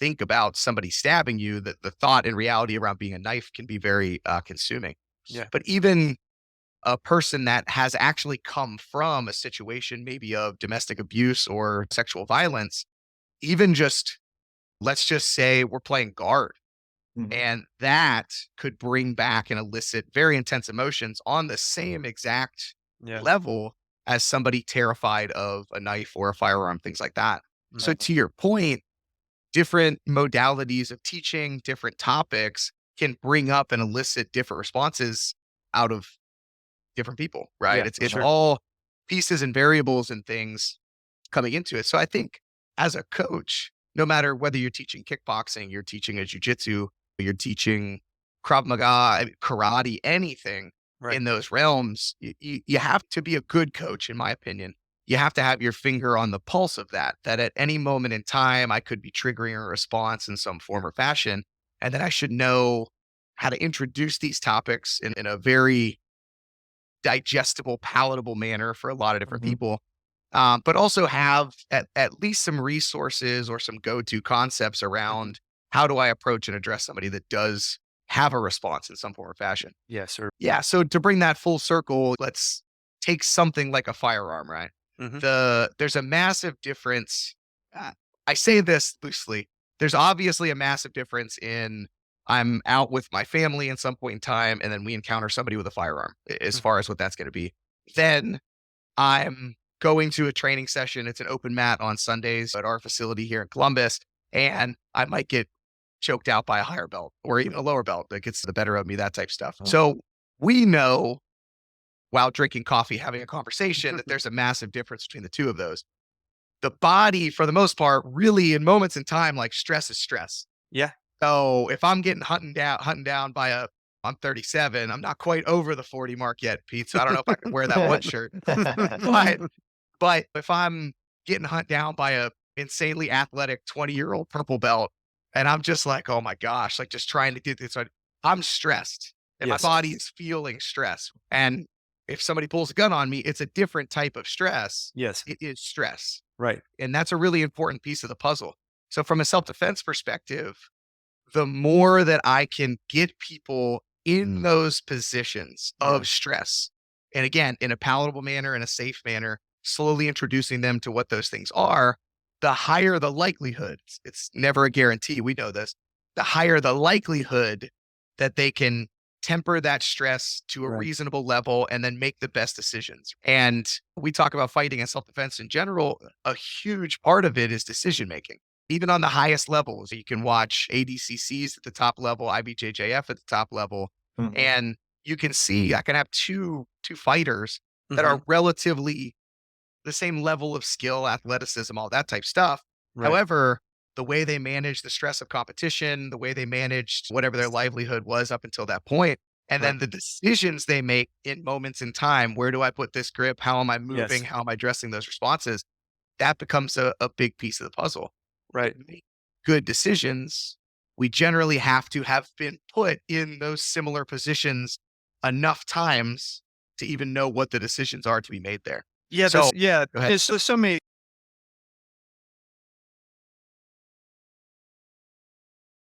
think about somebody stabbing you, that the thought and reality around being a knife can be very consuming. Yeah. But even a person that has actually come from a situation maybe of domestic abuse or sexual violence, even just, let's just say we're playing guard, Mhm. and that could bring back and elicit very intense emotions on the same exact Yeah. level as somebody terrified of a knife or a firearm, things like that. So Mhm. to your point, different modalities of teaching, different topics can bring up and elicit different responses out of different people, right? Yeah, It's for it's sure. all pieces and variables and things coming into it. So I think as a coach, no matter whether you're teaching kickboxing, you're teaching a jujitsu, you're teaching Krav Maga, I mean, karate, anything Right. in those realms, you have to be a good coach, in my opinion. You have to have your finger on the pulse of that at any moment in time, I could be triggering a response in some form or fashion. And then I should know how to introduce these topics in a very digestible, palatable manner for a lot of different Mhm. people. But also have at least some resources or some go-to concepts around how do I approach and address somebody that does have a response in some form or fashion. Yes, sir. Yeah. So to bring that full circle, let's take something like a firearm, right? Mhm. There's a massive difference. Uh, I say this loosely. There's obviously a massive difference in I'm out with my family at some point in time, and then we encounter somebody with a firearm, as Mhm. far as what that's going to be. Then I'm going to a training session. It's an open mat on Sundays at our facility here in Columbus, and I might get choked out by a higher belt or even a lower belt that gets the better of me, that type stuff. Oh. So we know while drinking coffee, having a conversation, that there's a massive difference between the two of those. The body, for the most part, really in moments in time, like stress is stress. Yeah. So if I'm getting hunting down by I'm 37, I'm not quite over the 40 mark yet, Pete. So I don't know if I can wear that one shirt, but if I'm getting hunt down by a insanely athletic 20-year-old purple belt, and I'm just like, oh my gosh, like just trying to do this, I'm stressed and my Yes. body is feeling stress. And if somebody pulls a gun on me, it's a different type of stress. Yes. It is stress. Right. And that's a really important piece of the puzzle. So from a self-defense perspective, the more that I can get people in those positions Yeah. of stress, and again, in a palatable manner, in a safe manner, slowly introducing them to what those things are, the higher the likelihood, it's never a guarantee, we know this, the higher the likelihood that they can temper that stress to a Right. reasonable level and then make the best decisions. And we talk about fighting and self-defense in general. A huge part of it is decision making. Even on the highest levels, you can watch ADCCs at the top level, IBJJF at the top level, Mhm. and you can see I can have two fighters that Mhm. are relatively the same level of skill, athleticism, all that type stuff. Right. However, the way they managed the stress of competition, the way they managed whatever their livelihood was up until that point, and Right. then the decisions they make in moments in time, where do I put this grip? How am I moving? Yes. How am I addressing those responses? That becomes a big piece of the puzzle. Right. To make good decisions, we generally have to have been put in those similar positions enough times to even know what the decisions are to be made there. Yeah. So Yeah. go ahead. There's so many